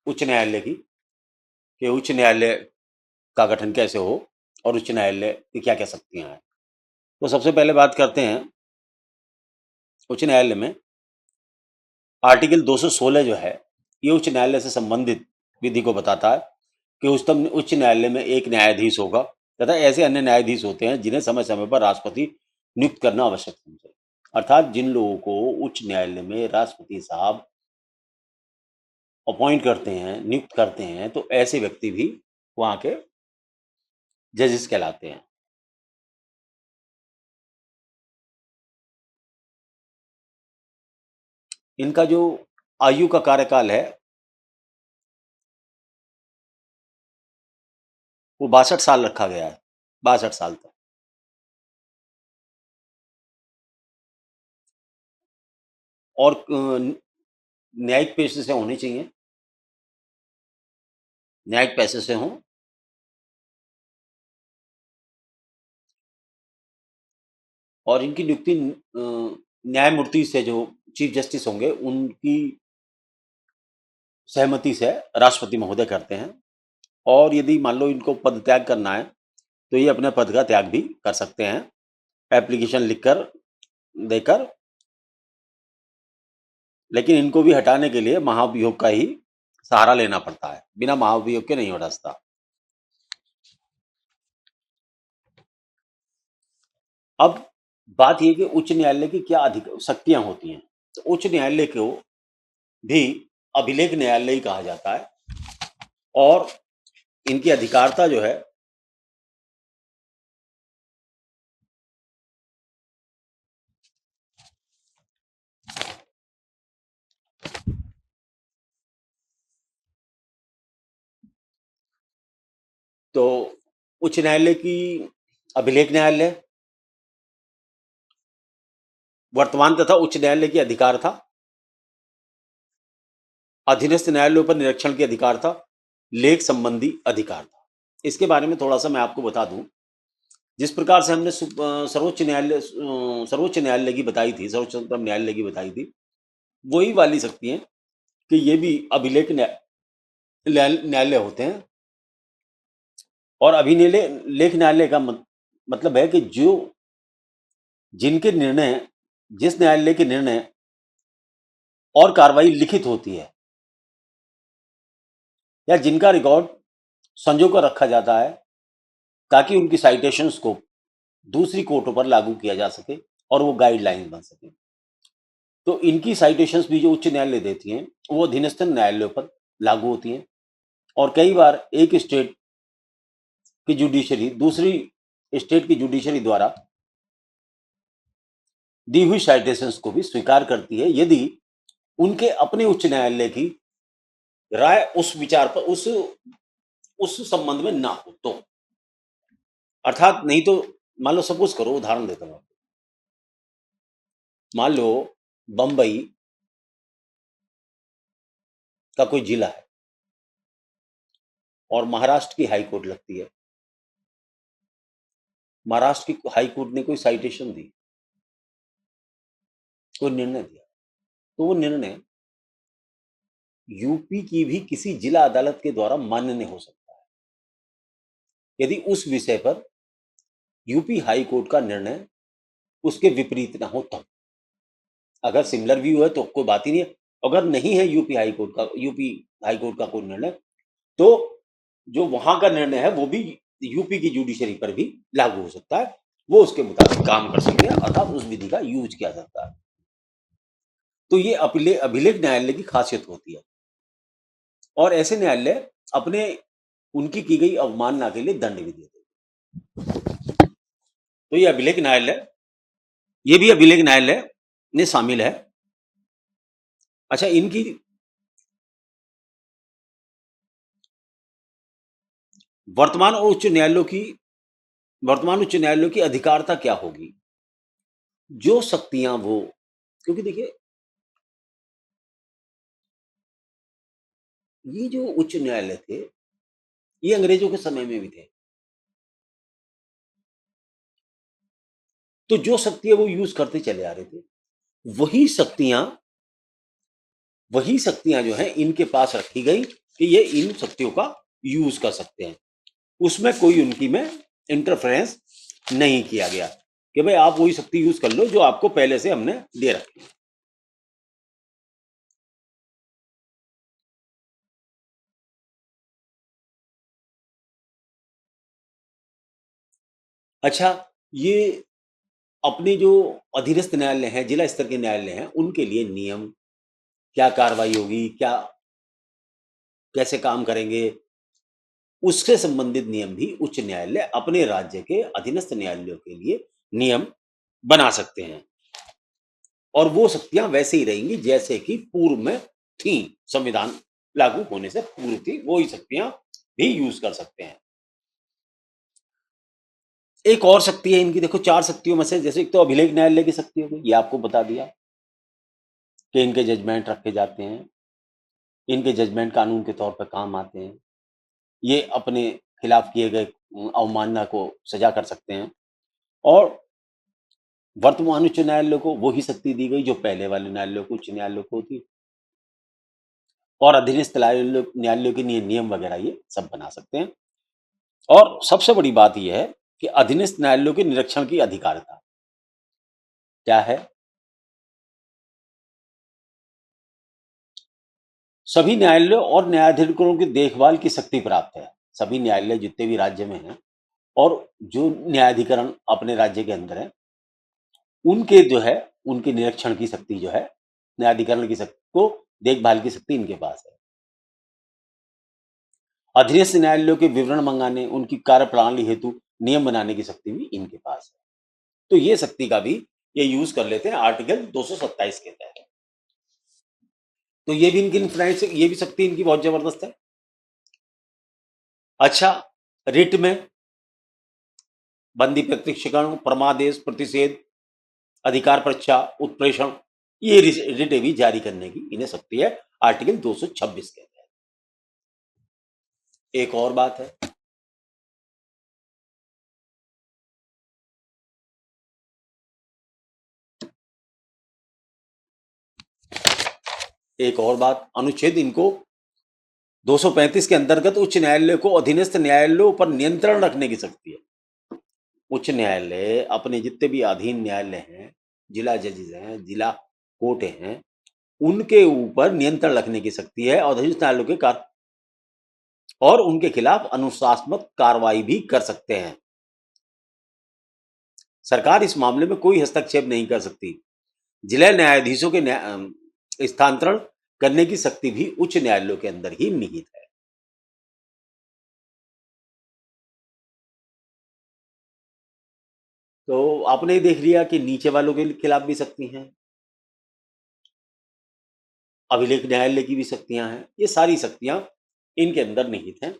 उच्च न्यायालय की, कि उच्च न्यायालय का गठन कैसे हो और उच्च न्यायालय की क्या क्या शक्तियां हैं। तो सबसे पहले बात करते हैं उच्च न्यायालय में। आर्टिकल 216 जो है ये उच्च न्यायालय से संबंधित विधि को बताता है कि उच्चतम उच्च न्यायालय में एक न्यायाधीश होगा तथा ऐसे अन्य न्यायाधीश होते हैं जिन्हें समय समय पर राष्ट्रपति नियुक्त करना आवश्यक समझे। अर्थात जिन लोगों को उच्च न्यायालय में राष्ट्रपति साहब अपॉइंट करते हैं, नियुक्त करते हैं, तो ऐसे व्यक्ति भी वहां के जजेस कहलाते हैं। इनका जो आयु का कार्यकाल है वो 62 साल रखा गया है, 62 साल तक। और न्यायिक पेशे से होने चाहिए, न्यायिक पैसे से हों, और इनकी नियुक्ति न्यायमूर्ति से जो चीफ जस्टिस होंगे उनकी सहमति से राष्ट्रपति महोदय करते हैं। और यदि मान लो इनको पद त्याग करना है तो ये अपने पद का त्याग भी कर सकते हैं, एप्लीकेशन लिखकर देकर। लेकिन इनको भी हटाने के लिए महाभियोग का ही सहारा लेना पड़ता है, बिना महाभियोग के नहीं हो सकता। अब बात यह कि उच्च न्यायालय की क्या अधिक शक्तियां होती हैं। तो उच्च न्यायालय को भी अभिलेख न्यायालय ही कहा जाता है और इनकी अधिकारता जो है तो उच्च न्यायालय की अभिलेख न्यायालय, वर्तमान तथा उच्च न्यायालय की अधिकार था, अधीनस्थ न्यायालयों पर निरीक्षण के अधिकार था, लेख संबंधी अधिकार था। इसके बारे में थोड़ा सा मैं आपको बता दूं। जिस प्रकार से हमने सर्वोच्च न्यायालय की बताई थी, सर्वोच्चतम न्यायालय की बताई थी, वही वाली शक्ति है कि ये भी अभिलेख न्यायालय होते हैं। और अभिलेख न्यायालय का मतलब है कि जो जिनके निर्णय, जिस न्यायालय के निर्णय और कार्रवाई लिखित होती है या जिनका रिकॉर्ड संजो कर रखा जाता है ताकि उनकी साइटेशंस को दूसरी कोर्टों पर लागू किया जा सके और वो गाइडलाइन बन सके। तो इनकी साइटेशंस भी जो उच्च न्यायालय देती हैं वो अधीनस्थ न्यायालयों पर लागू होती हैं। और कई बार एक स्टेट की जुडिशरी दूसरी स्टेट की जुडिशरी द्वारा दी हुई साइटेशंस को भी स्वीकार करती है यदि उनके अपने उच्च न्यायालय की राय उस विचार पर उस संबंध में ना हो तो। अर्थात नहीं तो मान लो, सपोज करो, उदाहरण देता हूं, मान लो बंबई का कोई जिला है और महाराष्ट्र की हाई कोर्ट लगती है। महाराष्ट्र की हाई कोर्ट ने कोई साइटेशन दी, कोई निर्णय दिया, तो वो निर्णय यूपी की भी किसी जिला अदालत के द्वारा मान्य नहीं हो सकता है यदि उस विषय पर यूपी हाई कोर्ट का निर्णय उसके विपरीत ना हो तब। अगर सिमिलर व्यू है तो कोई बात ही नहीं है। अगर नहीं है यूपी हाई कोर्ट का कोई निर्णय, तो जो वहां का निर्णय है वो भी यूपी की जुडिशरी पर भी लागू हो सकता है, वो उसके मुताबिक काम कर सकते हैं, अर्थात उस विधि का यूज किया जाता है। तो ये अभिलेख न्यायालय की खासियत होती है। और ऐसे न्यायालय अपने उनकी की गई अवमानना के लिए दंड भी देते हैं। तो ये अभिलेख न्यायालय, ये भी अभिलेख न्यायालय में शामिल है। अच्छा, इनकी वर्तमान उच्च न्यायालयों की अधिकारता क्या होगी, जो शक्तियां वो, क्योंकि देखिए ये जो उच्च न्यायालय थे ये अंग्रेजों के समय में भी थे, तो जो शक्तियां वो यूज करते चले आ रहे थे वही शक्तियां जो हैं इनके पास रखी गई कि ये इन शक्तियों का यूज कर सकते हैं। उसमें कोई उनकी में इंटरफेरेंस नहीं किया गया कि भाई आप वही शक्ति यूज कर लो जो आपको पहले से हमने दे रखी है। अच्छा, ये अपने जो अधीनस्थ न्यायालय हैं, जिला स्तर के न्यायालय हैं, उनके लिए नियम, क्या कार्रवाई होगी, क्या कैसे काम करेंगे, उससे संबंधित नियम भी उच्च न्यायालय अपने राज्य के अधीनस्थ न्यायालयों के लिए नियम बना सकते हैं और वो शक्तियां वैसे ही रहेंगी जैसे कि पूर्व में थी। संविधान लागू होने से पूर्व थी, वो ही शक्तियां भी यूज कर सकते हैं। एक और शक्ति है इनकी, देखो 4 शक्तियों में से, जैसे एक तो अभिलेख न्यायालय की शक्ति हो गई, ये आपको बता दिया कि इनके जजमेंट रखे जाते हैं, इनके जजमेंट कानून के तौर पर काम आते हैं, ये अपने खिलाफ किए गए अवमानना को सजा कर सकते हैं। और वर्तमान उच्च न्यायालय को वही शक्ति दी गई जो पहले वाले न्यायालय को, उच्च न्यायालय को थी, और अधीनस्थ न्यायालयों के लिए नियम वगैरह ये सब बना सकते हैं। और सबसे बड़ी बात यह है कि अधीनस्थ न्यायालयों के निरीक्षण की अधिकारिता क्या है? सभी न्यायालयों और न्यायाधीकरणों की देखभाल की शक्ति प्राप्त है। सभी न्यायालय जितने भी राज्य में हैं और जो न्यायाधिकरण अपने राज्य के अंदर है, उनके जो है, उनके निरीक्षण की शक्ति जो है, न्यायाधिकरण की शक्ति को देखभाल की शक्ति इनके पास है। अधीनस्थ न्यायालयों के विवरण मंगाने, उनकी कार्यप्रणाली हेतु नियम बनाने की शक्ति भी इनके पास है। तो ये शक्ति का भी ये यूज कर लेते हैं आर्टिकल 227 के तहत। तो ये भी इनकी इन्फ्लुएंस, ये भी शक्ति इनकी बहुत जबरदस्त है। अच्छा, रिट में बंदी प्रत्यक्षीकरण, परमादेश, प्रतिषेध, अधिकार परीक्षा, उत्प्रेषण, ये रिट भी जारी करने की इन्हें शक्ति है आर्टिकल 226 के तहत। एक और बात है, एक और बात, अनुच्छेद इनको 235 के अंतर्गत उच्च न्यायालय को अधीनस्थ न्यायालयों पर नियंत्रण रखने की शक्ति है। उच्च न्यायालय अपने जितने भी अधीन न्यायालय हैं, जिला जजेस हैं, जिला कोर्ट हैं, उनके ऊपर नियंत्रण रखने की शक्ति है और अधीनस्थ न्यायालयों के और उनके खिलाफ अनुशासनात्मक कार्रवाई भी कर सकते हैं। सरकार इस मामले में कोई हस्तक्षेप नहीं कर सकती। जिला न्यायाधीशों के स्थानांतरण करने की शक्ति भी उच्च न्यायालयों के अंदर ही निहित है। तो आपने देख लिया कि नीचे वालों के खिलाफ भी शक्ति हैं, अभिलेख न्यायालय की भी शक्तियां हैं, ये सारी शक्तियां इनके अंदर निहित हैं।